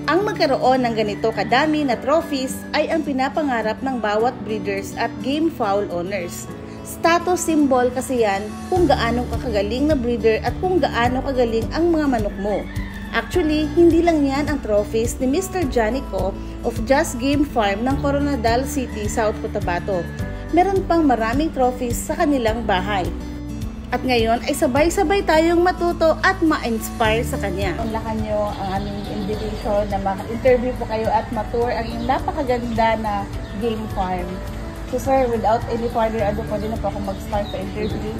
Ang magkaroon ng ganito kadami na trophies ay ang pinapangarap ng bawat breeders at game fowl owners. Status symbol kasi yan kung gaano kakagaling na breeder at kung gaano kagaling ang mga manok mo. Actually, hindi lang yan ang trophies ni Mr. Johnny Co of Just Game Farm ng Coronadal City, South Cotabato. Meron pang maraming trophies sa kanilang bahay. At ngayon ay sabay-sabay tayong matuto at ma-inspire sa kanya. Unlakan nyo ang aming invitation na maka-interview po kayo at ma-tour ang iyong napakaganda na game farm. So sir, without any further ado, pwede na po ako mag-start sa interview.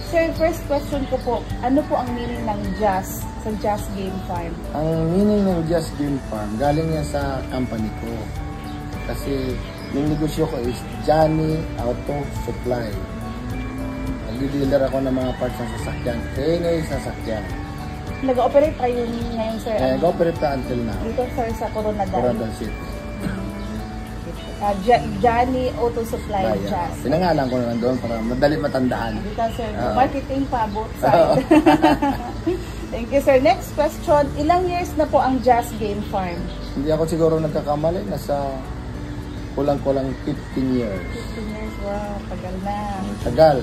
Sir, first question ko po, ano po ang meaning ng Just sa Just Game Farm? Ang meaning ng Just Game Farm, galing yan sa company ko. Kasi yung negosyo ko is Johnny Auto Supply. Nag-dealer ako ng mga parts ng sasakyan. Ngayon sasakyan. Nag-ooperate kayo ngayon, sir? Nag-ooperate pa until now. Dito, sir, sa Coronadal. Coronadal City. Johnny Auto Supply. Just. Pinangalan ko naman doon para madali matandaan. Dito, sir. Marketing pa, both sides. Thank you, sir. Next question. Ilang years na po ang Just Game Farm? Hindi ako siguro nagkakamali. Nasa kulang-kulang 15 years. 15 years, wow. Tagal na. Tagal.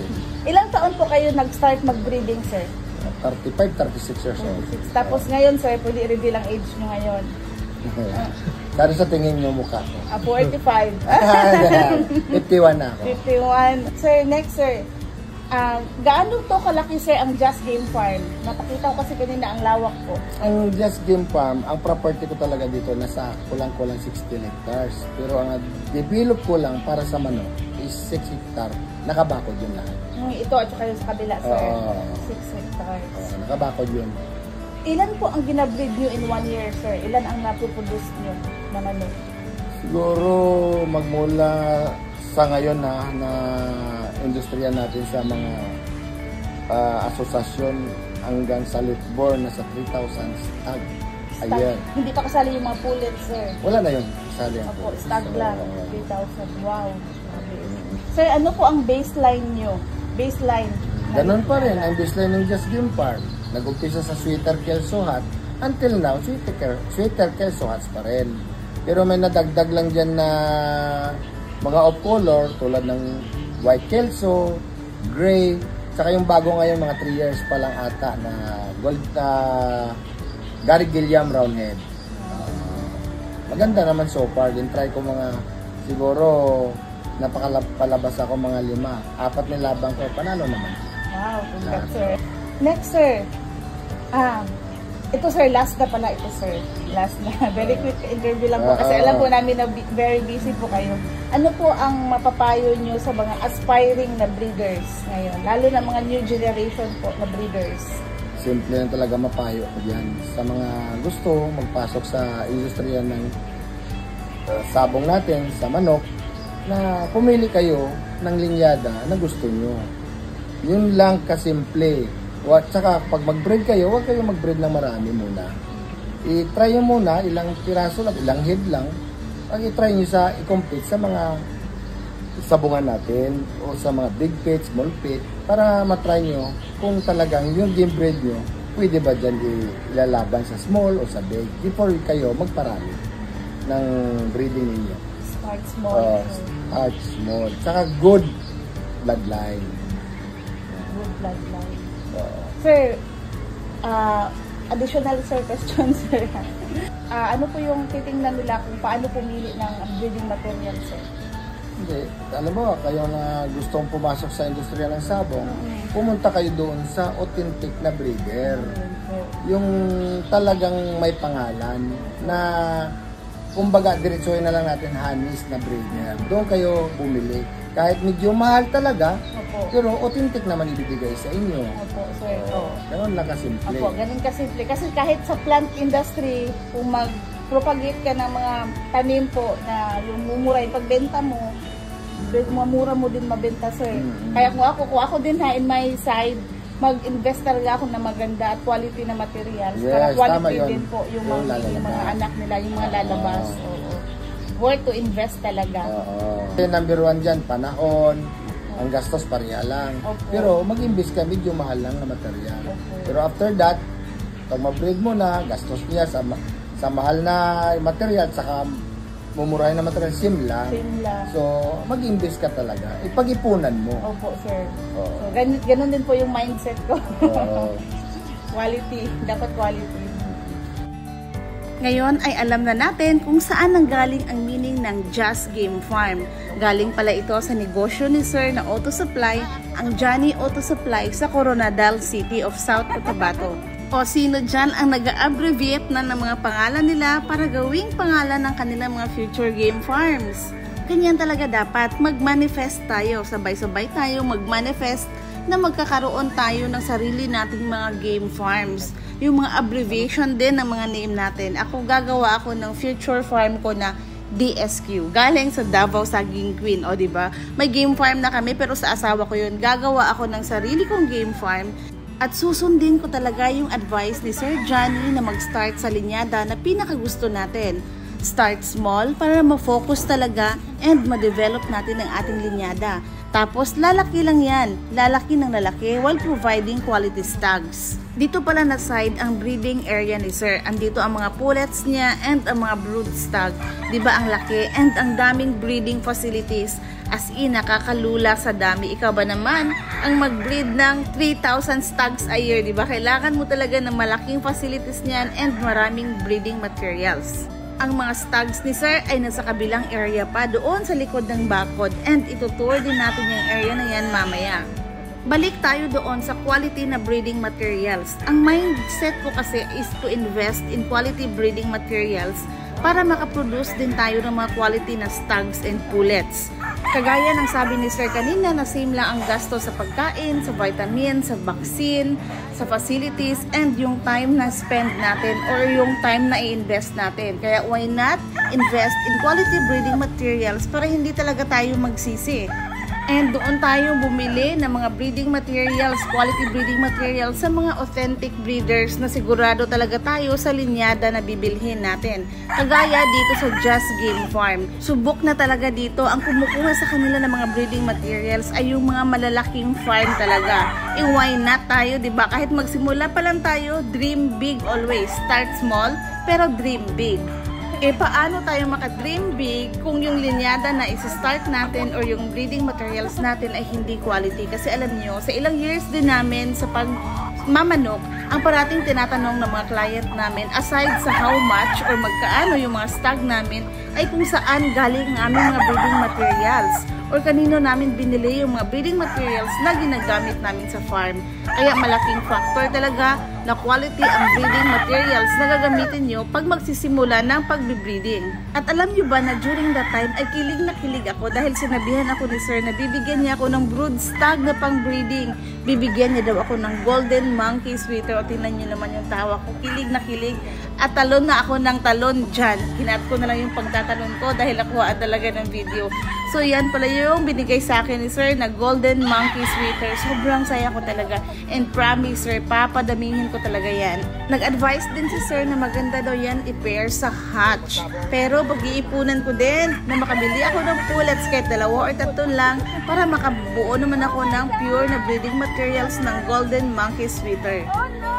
Ilang taon po kayo nag-start mag-breeding, sir? 35, 36 years old. Tapos ngayon, sir, pwede i-reveal ang age nyo ngayon. Dari sa tingin nyo mukha ko. 45. 51 na ako. 51. Sir, next, sir. Gaano to kalaki, sir, ang Just Game Farm? Napakita ko kasi kanina ang lawak ko. Ang Just Game Farm, ang property ko talaga dito nasa kulang-kulang 16 hectares. Pero ang develop ko lang para sa manok is 6 hectares. Nakabakod yun lahat. Ito at saka yung sa kabila, sir. 6 hectares. Nakabakod yun. Ilan po ang ginabreed nyo in 1 year, sir? Ilan ang napoproduce nyo na manok? Siguro magmula sa ngayon na industriya natin sa mga asosasyon hanggang sa Litborn nasa 3,000 stag a year. Hindi pa kasali yung mga pullets, sir? Wala na yun. Kasali ang pullets. Stag lang. 3,000. Wow. Sir, ano po ang baseline nyo? Baseline? Ganun pa rin ang baseline ng Just Game Farm. Nag-umpisa sa Sweeter Kelso Hut. Until now, Sweeter Kelso Huts pa rin. Pero may nadagdag lang dyan na mga off-color tulad ng White Kelso, Gray, saka yung bago ngayon mga 3 years pa lang ata na Gold Gary Gilliam Roundhead. Maganda naman so far. Din try ko mga siguro napakapalabas ako mga 5. 4 nilabang ko. Panalo naman. Wow, congrats, sir. Next, sir. Ito, sir. Last na pala ito, sir. Last na. Very quick interview lang po. Kasi alam po namin na very busy po kayo. Ano po ang mapapayo nyo sa mga aspiring na breeders ngayon? Lalo na mga new generation po na breeders. Simple na talaga mapayo ko dyan. Sa mga gusto magpasok sa industriya ng sabong natin, sa manok, na pumili kayo ng linyada na gusto nyo. Yun lang kasimple. At saka pag mag-breed kayo, huwag kayo mag-breed ng marami muna. I-try nyo muna, ilang piraso lang, ilang head lang. Pag i-try nyo sa i-compete sa mga sabungan natin o sa mga big pit, small pit, para matry nyo kung talagang yung game breed nyo, pwede ba dyan ilalaban sa small o sa big before kayo magparami ng breeding ninyo. Start small. Start small. Saka good bloodline. Good bloodline. Sir, additional, sir, question, sir. Ano po yung titingnan nila kung paano pumili ng breeding material, sir? Hindi. Alam mo, kayo na gustong pumasok sa industriya ng sabong, pumunta kayo doon sa authentic na breeder. Yung talagang may pangalan na, kumbaga, diretsuhin na lang natin Hanis na breeder. Doon kayo bumili. Kahit medyo mahal talaga, pero authentic naman ibibigay sa inyo. Opo, sir. Ganun lang kasimple. Opo, ganun kasimple. Kasi kahit sa plant industry, kung mag-propagate ka ng mga tanim po na yung mumura yung pagbenta mo, mamura mo din mabenta, sir. Kaya kung ako din ha, in my side, mag-invest talaga ako na maganda at quality na materials. Yes, para quality tama din po yung mga anak nila, yung mga lalabas. Worth to invest talaga. Number 1 dyan, panahon, ang gastos pareha lang. Pero mag-invest ka, medyo mahal lang na material. Pero after that, pag ma-breed mo na, gastos niya sa sa mahal na material, saka mumurahin na material, simla. So, mag-invest ka talaga. Ipag-ipunan mo. Opo, sir. So, ganun din po yung mindset ko. Quality. Dapat quality. Ngayon ay alam na natin kung saan nanggaling ang meaning ng Just Game Farm. Galing pala ito sa negosyo ni Sir na Auto Supply, ang Johnny Auto Supply sa Coronadal City of South Cotabato. O sino dyan ang nag-abbreviate na ng mga pangalan nila para gawing pangalan ng kanilang mga future game farms. Ganyan talaga dapat, mag-manifest tayo, sabay-sabay tayo mag-manifest na magkakaroon tayo ng sarili nating mga game farms. Yung mga abbreviation din ng mga name natin. Ako gagawa ako ng future farm ko na DSQ. Galing sa Davao Saging Queen. O diba? May game farm na kami pero sa asawa ko yun. Gagawa ako ng sarili kong game farm. At susundin ko talaga yung advice ni Sir Johnny na mag-start sa linyada na pinakagusto natin. Start small para ma-focus talaga and ma-develop natin ang ating linyada. Tapos lalaki lang yan, lalaki ng lalaki while providing quality stags. Dito pala na side ang breeding area ni Sir. Andito ang mga pullets niya and ang mga brood stag. Diba ang laki and ang daming breeding facilities. As in, nakakalula sa dami. Ikaw ba naman ang mag-breed ng 3,000 stags a year, diba? Kailangan mo talaga ng malaking facilities niyan and maraming breeding materials. Ang mga stags ni Sir ay nasa kabilang area pa doon sa likod ng bakod and itutour din natin yung area na yan mamaya. Balik tayo doon sa quality na breeding materials. Ang mindset ko kasi is to invest in quality breeding materials para makaproduce din tayo ng mga quality na stags and pullets. Kagaya ng sabi ni Sir kanina na same lang ang gasto sa pagkain, sa vitamins, sa vaccine, sa facilities, and yung time na spend natin or yung time na i-invest natin. Kaya why not invest in quality breeding materials para hindi talaga tayo magsisi. And doon tayo bumili ng mga breeding materials, quality breeding materials sa mga authentic breeders na sigurado talaga tayo sa linyada na bibilhin natin. Kagaya dito sa Just Game Farm. Subok na talaga dito ang kumukuha sa kanila ng mga breeding materials ay yung mga malalaking farm talaga. Why not tayo, diba? Kahit magsimula pa lang tayo, dream big always. Start small, pero dream big. Paano tayo maka-dream big kung yung linyada na isi-start natin or yung breeding materials natin ay hindi quality? Kasi alam nyo, sa ilang years din namin sa pagmamanok, ang parating tinatanong ng mga client namin, aside sa how much or magkaano yung mga stag namin, ay kung saan galing ang aming mga breeding materials or kanino namin binili yung mga breeding materials na ginagamit namin sa farm. Kaya malaking factor talaga na quality ang breeding materials na gagamitin nyo pag magsisimula ng pagbe-breeding. At alam nyo ba na during that time ay kilig na kilig ako dahil sinabihan ako ni Sir na bibigyan niya ako ng brood stag na pang breeding. Bibigyan niya daw ako ng golden monkey sweater. O tingnan nyo naman yung tawa ko. Kilig na kilig. At talon na ako ng talon dyan. Hinat ko na lang yung pagtatalon ko dahil nakuhaan talaga ng video. So yan pala yung binigay sa akin ni Sir na golden monkey sweater. Sobrang saya ko talaga. And promise Sir, papadamihin ko talaga yan. Nag-advise din si Sir na maganda daw yan i-pair sa hatch. Pero pag-iipunan ko din na makabili ako ng pullets kahit 2 or 3 lang para makabuo naman ako ng pure na breeding materials ng golden monkey sweater. Oh no!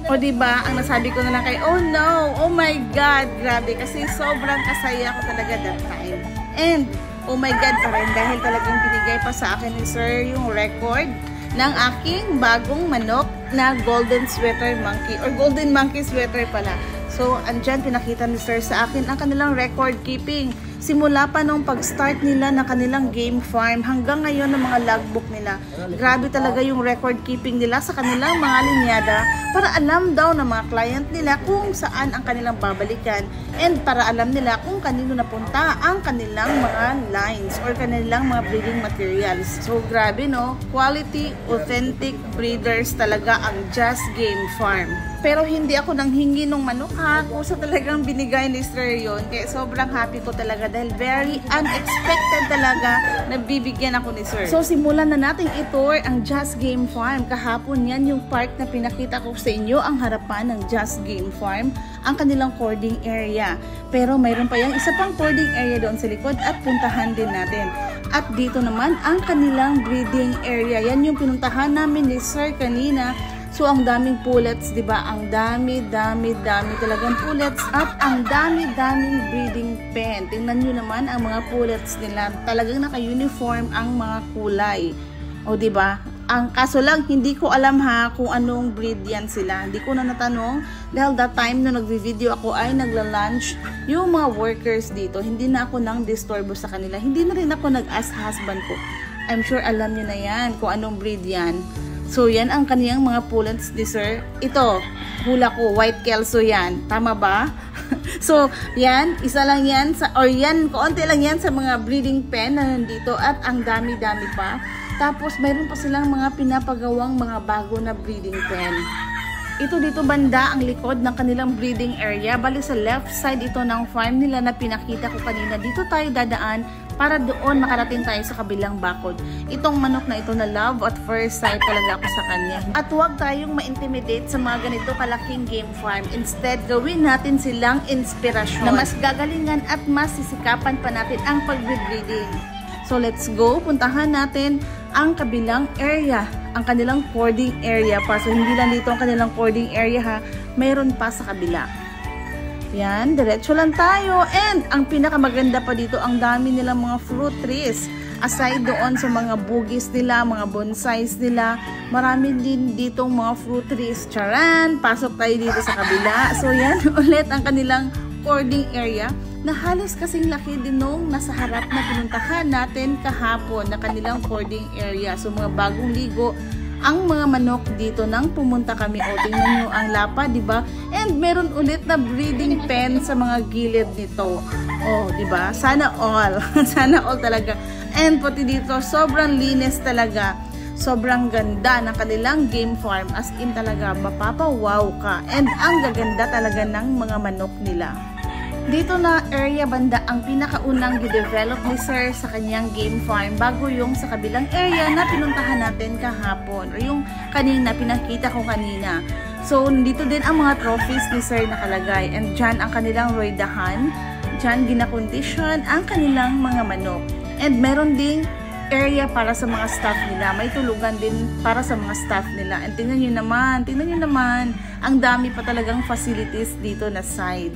O diba, ang nasabi ko na lang kay, oh no, oh my God, grabe, kasi sobrang kasaya ko talaga that time. And, oh my God pa rin, dahil talagang binigay pa sa akin ni Sir yung record ng aking bagong manok na golden sweater monkey, or golden monkey sweater pala. So, andyan, pinakita ni Sir sa akin ang kanilang record keeping. Simula pa nung pag-start nila ng kanilang game farm hanggang ngayon ng mga logbook nila. Grabe talaga yung record keeping nila sa kanilang mga linyada para alam daw ng mga client nila kung saan ang kanilang babalikan and para alam nila kung kanino napunta ang kanilang mga lines or kanilang mga breeding materials. So, grabe no? Quality, authentic breeders talaga ang Just Game Farm. Pero hindi ako nanghingi ng manok ha. Kusa talagang binigay ni Sir yun. Kaya sobrang happy ko talaga dahil very unexpected talaga na bibigyan ako ni Sir. So simulan na natin itour ang Just Game Farm. Kahapon yan yung park na pinakita ko sa inyo, ang harapan ng Just Game Farm. ang kanilang cording area. Pero mayroon pa yung isa pang cording area doon sa likod at puntahan din natin. At dito naman ang kanilang breeding area. Yan yung pinuntahan namin ni Sir kanina. So, ang daming pullets, di ba? Ang dami talagang pullets at ang daming breeding pen. Tingnan nyo naman ang mga pullets nila. Talagang naka-uniform ang mga kulay. O, di ba? Ang kaso lang, hindi ko alam ha kung anong breed yan sila. Hindi ko na natanong dahil that time na nagvi-video ako ay nagla-lunch yung mga workers dito. Hindi na ako nang disturbo sa kanila. Hindi na rin ako nag-ask husband ko. I'm sure alam nyo na yan kung anong breed yan. So, yan ang kaniyang mga pullets ni Sir. Ito, hula ko, white kelso yan. Tama ba? So, yan, isa lang yan, kaunti lang yan sa mga breeding pen na nandito at ang dami-dami pa. Tapos, mayroon pa silang mga pinapagawang mga bago na breeding pen. Ito dito banda ang likod ng kanilang breeding area. Bali sa left side ito ng farm nila na pinakita ko kanina. Dito tayo dadaan para doon makarating tayo sa kabilang bakod. Itong manok na ito na love at first sight talaga ako sa kanya. At huwag tayong ma-intimidate sa mga ganito kalaking game farm. Instead, gawin natin silang inspirasyon na mas gagalingan at mas sisikapan pa natin ang pag-breeding. So let's go, puntahan natin ang kabilang area, ang kanilang cording area pa. So hindi lang dito ang kanilang cording area ha, mayroon pa sa kabila. Yan, diretso lang tayo. And ang pinakamaganda pa dito, ang dami nilang mga fruit trees. Aside doon sa mga bugis nila, mga bonsais nila, marami din ditong mga fruit trees. Charan! Pasok tayo dito sa kabila. So yan, ulit ang kanilang cording area na halos kasing laki din nung nasa harap na pinuntahan natin kahapon na kanilang cording area. So mga bagong ligo ang mga manok dito nang pumunta kami. O, tingnan nyo ang lapa, diba? And meron ulit na breeding pen sa mga gilid nito. O, diba? Sana all. Sana all talaga. And pati dito, sobrang linis talaga. Sobrang ganda ng kanilang game farm. As in talaga, mapapawaw ka. And ang gaganda talaga ng mga manok nila. Dito na area banda ang pinakaunang i-develop ni Sir sa kanyang game farm bago yung sa kabilang area na pinuntahan natin kahapon o yung kanina, pinakita ko kanina. So, dito din ang mga trophies ni Sir nakalagay and dyan ang kanilang roydahan, dyan ginakondisyon ang kanilang mga manok. And meron ding area para sa mga staff nila. May tulugan din para sa mga staff nila. And tingnan nyo naman, ang dami pa talagang facilities dito na side.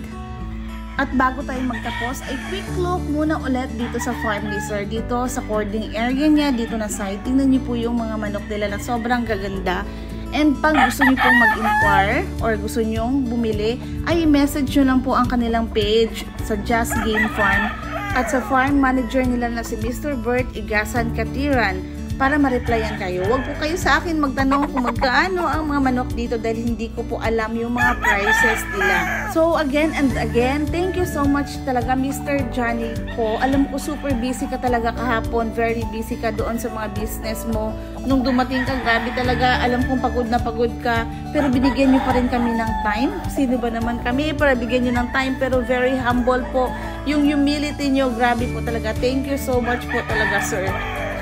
At bago tayo magtapos, ay quick look muna ulit dito sa farm ni Sir. Dito sa cording area niya, dito na side. Tingnan niyo po yung mga manok nila na sobrang gaganda. And pag gusto niyo pong mag-inquire or gusto niyo bumili, ay message nyo lang po ang kanilang page sa Just Game Farm. At sa farm manager nila na si Mr. Bert Igasan Katiran para ma-replyan kayo. Huwag po kayo sa akin magtanong kung magkaano ang mga manok dito dahil hindi ko po alam yung mga prices nila. So again and again, thank you so much talaga Mr. Johnny ko. Alam ko super busy ka talaga kahapon, very busy ka doon sa mga business mo. Nung dumating ka, grabe talaga, alam kong pagod na pagod ka, pero binigyan niyo pa rin kami ng time. Sino ba naman kami para bigyan niyo ng time, pero very humble po. Yung humility niyo, grabe po talaga. Thank you so much po talaga, sir.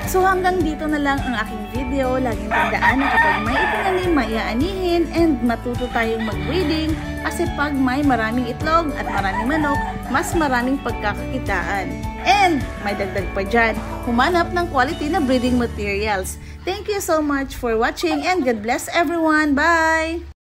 So hanggang dito na lang ang aking video. Laging tandaan na kapag may itinanim, may aanihin, and matuto tayong mag-breeding kasi pag may maraming itlog at maraming manok, mas maraming pagkakakitaan. And may dagdag pa dyan, humanap ng quality na breeding materials. Thank you so much for watching and God bless everyone. Bye!